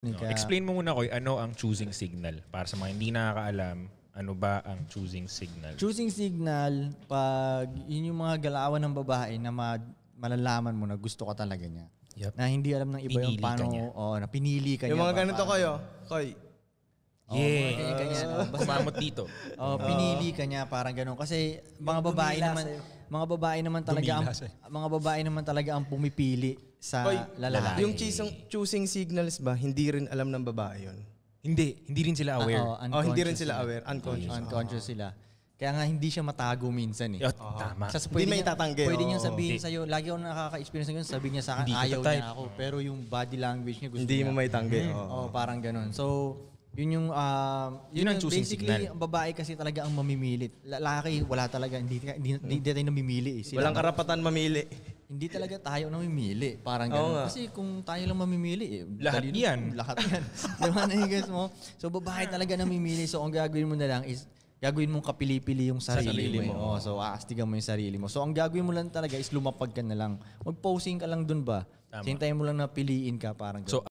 Explain mo muna, Koy, ano ang choosing signal? Para sa mga hindi nakakaalam, ano ba ang choosing signal? Choosing signal, pag yun yung mga galawan ng babae na malalaman mo na gusto ka talaga niya. Yep. Na hindi alam ng iba yung paano, na pinili ka niya. Yung mga ganito kayo, Koy. Kumamot dito. Pinili ka niya, parang ganun. Kasi mga babae naman talaga ang pumipili sa lalaki. Yung choosing signals ba, hindi rin alam ng babae yun? Hindi rin sila aware. Hindi rin sila aware. Unconscious sila. Kaya nga hindi siya matago minsan eh. Tama. Hindi may tatanggi. Pwede niya sabihin sa'yo, lagi ako nakaka-experience ng ganun, sabihin niya sa akin, ayaw niya ako. Pero yung body language niya gusto niya. Hindi mo may tanggi. Parang ganun. So, yun ang choosing basically, signal. Ang babae kasi talaga ang mamimilit. Lalaki, wala talaga. Hindi tayo namimili eh. Walang karapatan mamili. Hindi talaga tayo namimili. Parang gano'n. Kasi kung tayo lang mamimili, lahat yan. Lahat yan. Diba na mo? So, babae talaga namimili. So, ang gagawin mo na lang is, gagawin mong kapili-pili yung sarili mo. So, aastigan mo yung sarili mo. So, ang gagawin mo lang talaga is lumapag ka na lang. Mag-posing ka lang dun ba? Hintayin mo lang na piliin ka. Parang gano'n.